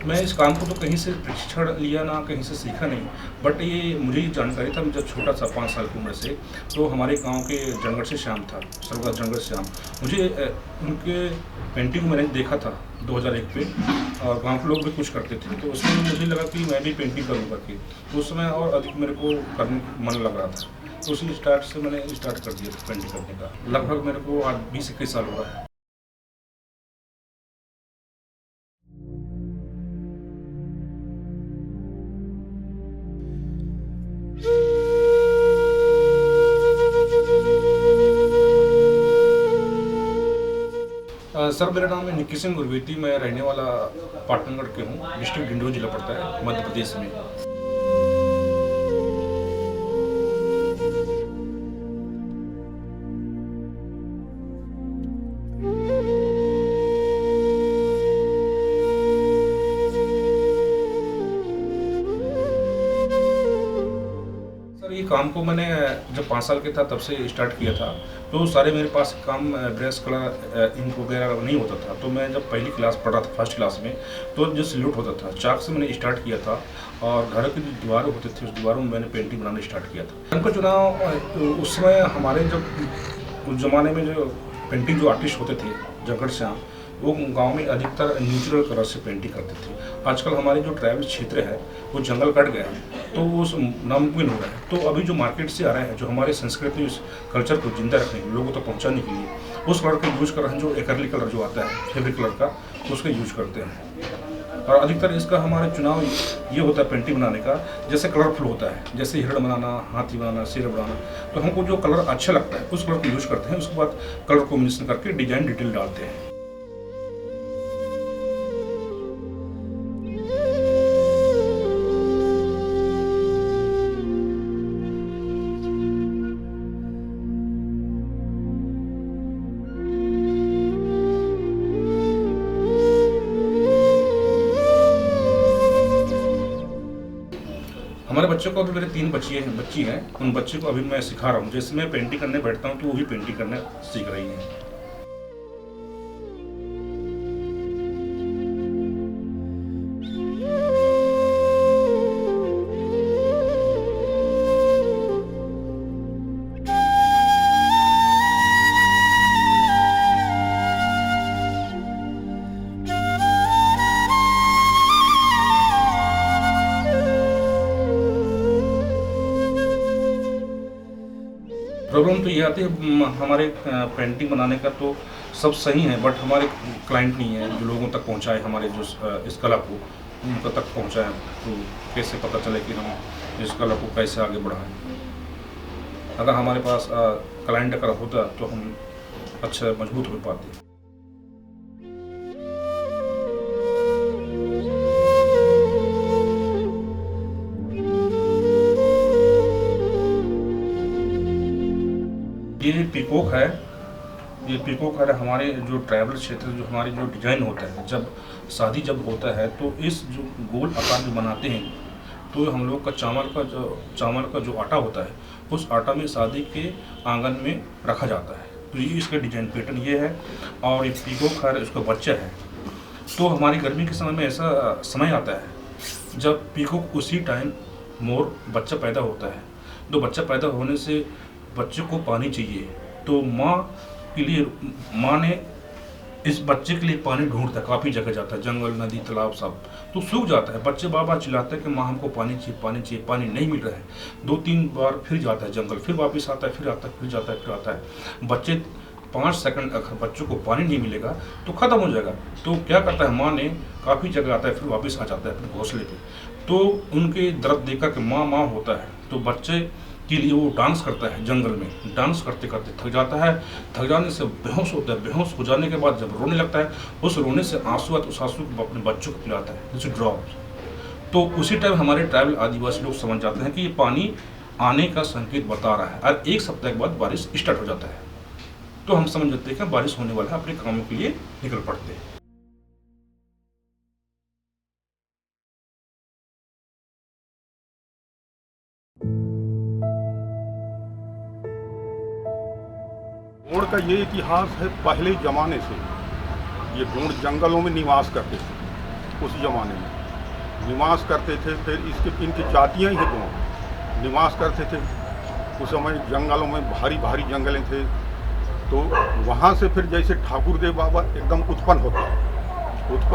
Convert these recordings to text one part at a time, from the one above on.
मैं इस काम को तो कहीं से प्रशिक्षण लिया ना कहीं से सीखा नहीं, बट ये मुझे ही जानकारी था। मैं जब छोटा था 5 साल की उम्र से, तो हमारे गांव के जंगल से श्याम था, स्वर्गत जंगल श्याम। मुझे उनके पेंटिंग मैंने देखा था 2001 पे, और गांव के लोग भी कुछ करते थे, तो उसमें मुझे लगा कि मैं भी पेंटिंग करूँगा कि तो उस समय और अधिक मेरे को करने मन लग रहा था। तो उसी स्टार्ट से मैंने स्टार्ट कर दिया पेंटिंग करने का। लगभग मेरे को आज 20-21 साल हो रहा है। सर, मेरा नाम है निक्की सिंह गुरवेती। मैं रहने वाला पाटनगढ़ के हूँ। डिस्ट्रिक्ट डिंडोरी जिला पड़ता है, मध्य प्रदेश में। सर, ये काम को मैंने जब 5 साल के था तब से स्टार्ट किया था। तो सारे मेरे पास काम ब्रश कलर इंक वगैरह नहीं होता था। तो मैं जब पहली क्लास पढ़ रहा था, फर्स्ट क्लास में, तो जो सल्यूट होता था चाक से मैंने स्टार्ट किया था। और घर की जो दीवारें होते थे उस दीवारों में मैंने पेंटिंग बनाना स्टार्ट किया था। रंग का चुनाव उस समय हमारे जब उस ज़माने में जो पेंटिंग जो आर्टिस्ट होते थे जगड़ श्याम, वो गांव में अधिकतर नेचुरल कलर से पेंटिंग करते थे। आजकल हमारे जो ट्राइबल क्षेत्र है वो जंगल कट गया है, तो वो नामुमकिन हो रहा है। तो अभी जो मार्केट से आ रहे हैं, जो हमारे संस्कृति उस कल्चर को जिंदा रखने लोगों तक पहुंचाने के लिए, उस कलर का यूज कर रहे हैं, जो एक्रेलिक कलर जो आता है फेब्रिक कलर का, उसका यूज करते हैं। और अधिकतर इसका हमारा चुनाव ये होता है पेंटिंग बनाने का, जैसे कलरफुल होता है, जैसे हिरण बनाना, हाथी बनाना, शेर बनाना। तो हमको जो कलर अच्छा लगता है उस कलर को यूज करते हैं। उसके बाद कलर कॉम्बिनेशन करके डिजाइन डिटेल डालते हैं। हमारे बच्चों को अभी मेरे 3 बच्ची हैं। उन बच्चे को अभी मैं सिखा रहा हूँ। जैसे मैं पेंटिंग करने बैठता हूँ तो वो भी पेंटिंग करना सीख रही है। प्रॉब्लम तो ये आती है हमारे पेंटिंग बनाने का तो सब सही है, बट हमारे क्लाइंट नहीं है जो लोगों तक पहुंचाए, हमारे जो इस कला को उनका तक पहुंचाए। तो कैसे पता चले कि हम इस कला को कैसे आगे बढ़ाएं। अगर हमारे पास क्लाइंट अगर होता तो हम अच्छा मजबूत हो पाते। ये पीकॉक है। ये पीकॉक है हमारे जो ट्राइबल क्षेत्र, जो हमारी जो डिजाइन होता है, जब शादी जब होता है तो इस जो गोल आकार जो बनाते हैं, तो हम लोग का चावल का जो आटा होता है, उस आटा में शादी के आंगन में रखा जाता है। तो ये इसका डिजाइन पैटर्न ये है। और ये पीकॉक है, इसका बच्चा है। तो हमारी गर्मी के समय में ऐसा समय आता है जब पीकॉक उसी टाइम मोर बच्चा पैदा होता है। तो बच्चा पैदा होने से बच्चे को पानी चाहिए, तो माँ के लिए, माँ ने इस बच्चे के लिए पानी ढूंढता है, काफ़ी जगह जाता है, जंगल, नदी, तालाब सब। तो सूख जाता है। बच्चे बार बार चिल्लाते हैं कि माँ हमको पानी चाहिए, पानी चाहिए, पानी नहीं मिल रहा है। 2-3 बार फिर जाता है जंगल, फिर वापस आता है, फिर आता है, फिर जाता है, फिर आता है। बच्चे 5 सेकंड अगर बच्चों को पानी नहीं मिलेगा तो ख़त्म हो जाएगा। तो क्या करता है, माँ ने काफ़ी जगह आता है, फिर वापस आ जाता है अपने घोंसले पे। तो उनके दर्द देखकर के माँ माँ होता है, तो बच्चे के लिए वो डांस करता है जंगल में। डांस करते करते थक जाता है। थक जाने से बेहोश होता है। बेहोश हो जाने के बाद जब रोने लगता है, उस रोने से आंसू आते, उस आंसू को अपने बच्चों को पिलाता है, जैसे ड्रॉप। तो उसी टाइम हमारे ट्राइबल आदिवासी लोग समझ जाते हैं कि ये पानी आने का संकेत बता रहा है। और 1 सप्ताह के बाद बारिश स्टार्ट हो जाता है। तो हम समझ जाते हैं कि बारिश होने वाला है, अपने कामों के लिए निकल पड़ते हैं। ढूंढ का ये इतिहास है, पहले ज़माने से ये ढूंढ जंगलों में निवास करते थे। उस जमाने में निवास करते थे। फिर इसके इनकी जातियाँ ही गाँव निवास करते थे। उस समय जंगलों में भारी भारी जंगलें थे, तो वहाँ से फिर जैसे ठाकुर देव बाबा एकदम उत्पन्न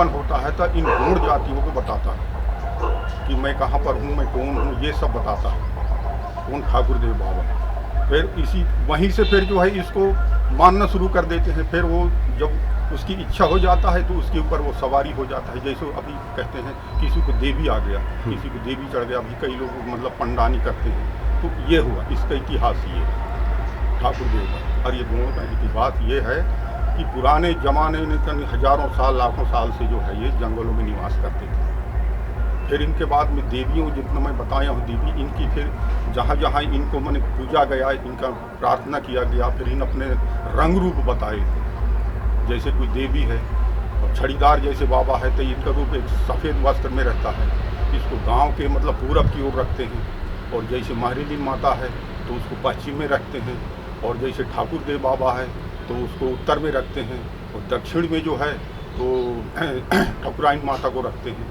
होता है तो इन गौड़ जातियों को बताता है कि मैं कहाँ पर हूँ, मैं कौन हूँ, ये सब बताता है कौन ठाकुर देव बाबा। फिर इसी वहीं से फिर जो है इसको मानना शुरू कर देते हैं। फिर वो जब उसकी इच्छा हो जाता है तो उसके ऊपर वो सवारी हो जाता है। जैसे अभी कहते हैं किसी को देवी आ गया, किसी को देवी चढ़ गया, अभी कई लोग मतलब पंडानी करते हैं, तो ये हुआ। इसका इतिहास ये है ठाकुर देव का। और ये दोनों का इतिहास ये है कि पुराने ज़माने में कहीं हजारों साल लाखों साल से जो है ये जंगलों में निवास करते थे। फिर इनके बाद में देवियों जितना मैं बताया हूँ देवी, इनकी फिर जहाँ जहाँ इनको मैंने पूजा गया, इनका प्रार्थना किया गया, फिर इन अपने रंग रूप बताए। जैसे कोई देवी है और छड़ीदार जैसे बाबा है तो इनका रूप एक सफ़ेद वस्त्र में रहता है। इसको गाँव के मतलब पूरब की ओर रखते हैं। और जैसे महरीली माता है तो उसको पश्चिम में रखते हैं। और जैसे ठाकुर देव बाबा है तो उसको उत्तर में रखते हैं। और दक्षिण में जो है तो ठाकुराइन माता को रखते हैं।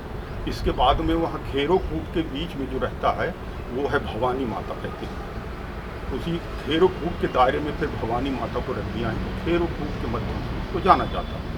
इसके बाद में वहाँ खेरो कूट के बीच में जो रहता है वो है भवानी माता कहते हैं। उसी खेरो कूट के दायरे में फिर भवानी माता को रख दिया है। तो खेरो कूट के माध्यम से उसको जाना जाता है।